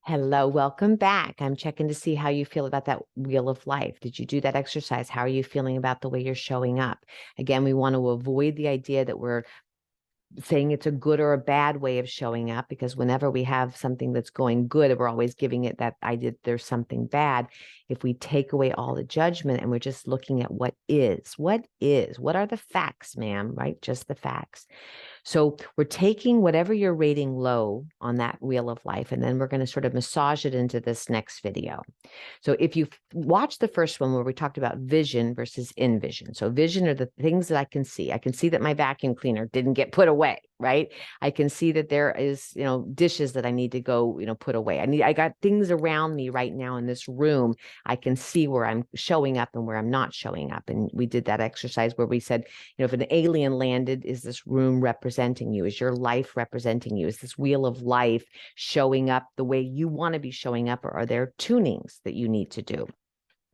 Hello, welcome back. I'm checking to see how you feel about that wheel of life. Did you do that exercise? How are you feeling about the way you're showing up? Again, we want to avoid the idea that we're saying it's a good or a bad way of showing up, because whenever we have something that's going good, we're always giving it that idea that there's something bad. If we take away all the judgment and we're just looking at what are the facts, ma'am, right? Just the facts. So we're taking whatever you're rating low on that wheel of life, and then we're going to sort of massage it into this next video. So if you watch the first one where we talked about vision versus envision. So vision are the things that I can see. I can see that my vacuum cleaner didn't get put away, right? I can see that there is, dishes that I need to go, put away. I got things around me right now in this room. I can see where I'm showing up and where I'm not showing up. And we did that exercise where we said, if an alien landed, is this room representing you? Is your life representing you? Is this wheel of life showing up the way you want to be showing up, or are there tunings that you need to do?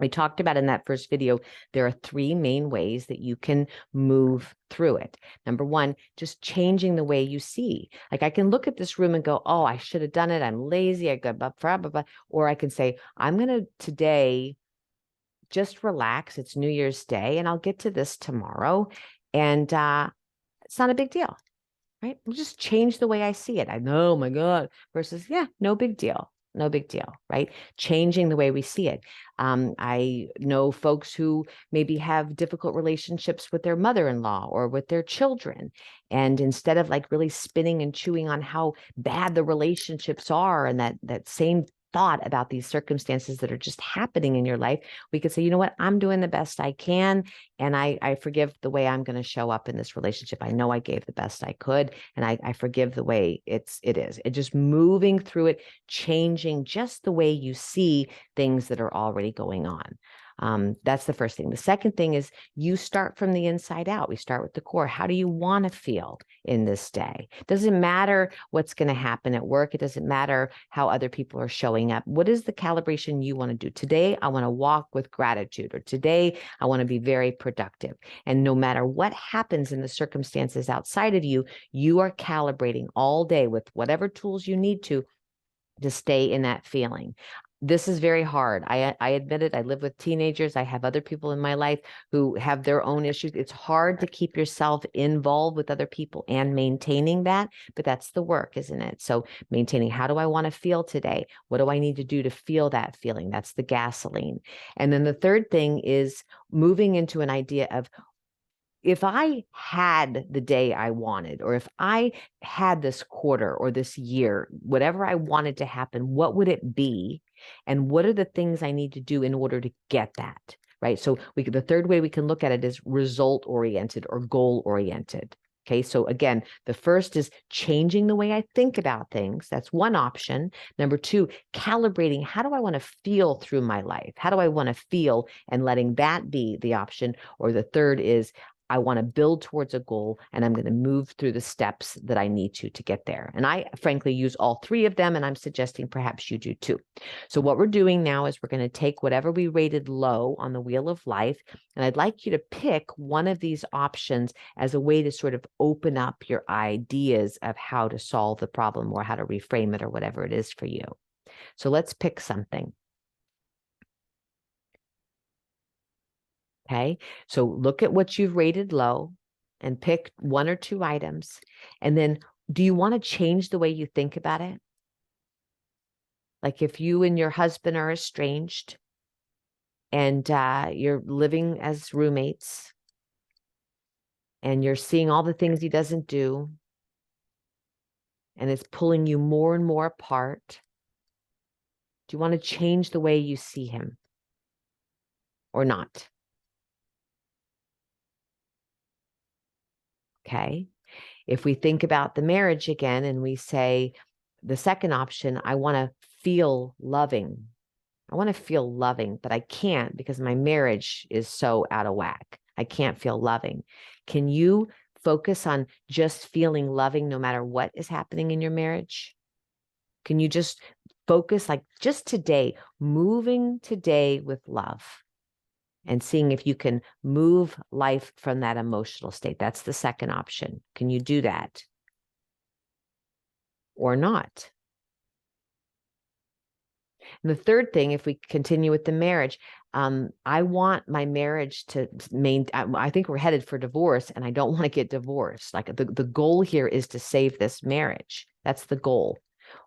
We talked about in that first video, there are three main ways that you can move through it. Number one, just changing the way you see. Like, I can look at this room and go, oh, I should have done it. I'm lazy. I got blah, blah, blah, blah. Or I can say, I'm going to today just relax. It's New Year's Day and I'll get to this tomorrow. And it's not a big deal, right? We'll just change the way I see it. I know, oh my God, versus, yeah, no big deal. No big deal, right? Changing the way we see it. I know folks who maybe have difficult relationships with their mother-in-law or with their children. And instead of like really spinning and chewing on how bad the relationships are, and that same thought about these circumstances that are just happening in your life, we could say, you know what, I'm doing the best I can. And I forgive the way I'm going to show up in this relationship. I know I gave the best I could, and I forgive the way it is. It just moving through it, changing just the way you see things that are already going on. That's the first thing. The second thing is you start from the inside out. We start with the core. How do you want to feel in this day? It doesn't matter what's going to happen at work. It doesn't matter how other people are showing up. What is the calibration you want to do? Today, I want to walk with gratitude, or today, I want to be very productive. And no matter what happens in the circumstances outside of you, you are calibrating all day with whatever tools you need to stay in that feeling. This is very hard. I admit it. I live with teenagers. I have other people in my life who have their own issues. It's hard to keep yourself involved with other people and maintaining that, but that's the work, isn't it? So maintaining, how do I want to feel today? What do I need to do to feel that feeling? That's the gasoline. And then the third thing is moving into an idea of, if I had the day I wanted, or if I had this quarter or this year, whatever I wanted to happen, what would it be? And what are the things I need to do in order to get that? Right. So the third way we can look at it is result oriented or goal oriented. Okay. So again, the first is changing the way I think about things. That's one option. Number two, calibrating. How do I want to feel through my life? How do I want to feel, and letting that be the option? Or the third is, I want to build towards a goal, and I'm going to move through the steps that I need to get there. And I frankly use all three of them, and I'm suggesting perhaps you do too. So what we're doing now is we're going to take whatever we rated low on the wheel of life, and I'd like you to pick one of these options as a way to sort of open up your ideas of how to solve the problem, or how to reframe it, or whatever it is for you. So let's pick something. Okay, so look at what you've rated low and pick one or two items. And then, do you want to change the way you think about it? Like, if you and your husband are estranged and you're living as roommates and you're seeing all the things he doesn't do, and it's pulling you more and more apart, do you want to change the way you see him or not? Okay. If we think about the marriage again and we say, the second option, I want to feel loving. I want to feel loving, but I can't because my marriage is so out of whack. I can't feel loving. Can you focus on just feeling loving no matter what is happening in your marriage? Can you just focus, like just today, moving today with love? And seeing if you can move life from that emotional state. That's the second option. Can you do that or not? And the third thing, if we continue with the marriage, I want my marriage to I think we're headed for divorce, and I don't want to get divorced. Like the goal here is to save this marriage. That's the goal.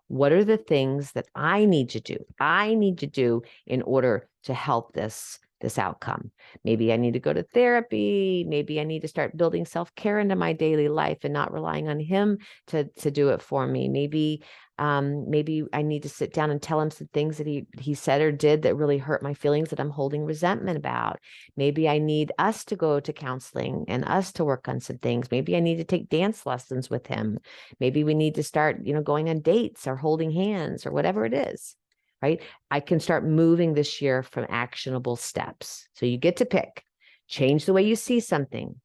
What are the things that I need to do? I need to do in order to help this outcome. Maybe I need to go to therapy. Maybe I need to start building self-care into my daily life and not relying on him to do it for me. Maybe I need to sit down and tell him some things that he said or did that really hurt my feelings that I'm holding resentment about. Maybe I need us to go to counseling and us to work on some things. Maybe I need to take dance lessons with him. Maybe we need to start, going on dates or holding hands or whatever it is, right? I can start moving this year from actionable steps. So you get to pick, change the way you see something,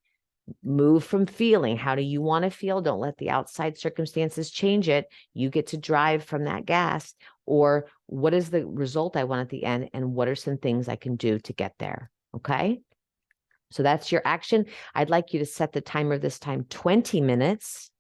move from feeling. How do you want to feel? Don't let the outside circumstances change it. You get to drive from that gas. Or what is the result I want at the end? And what are some things I can do to get there? Okay. So that's your action. I'd like you to set the timer this time 20 minutes,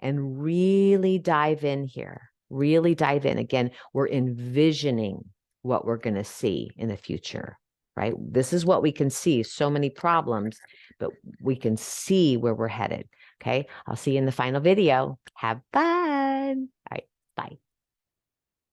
and really dive in here. Really dive in. Again, we're envisioning what we're going to see in the future. Right? This is what we can see. So many problems, but we can see where we're headed. Okay. I'll see you in the final video. Have fun. All right. Bye.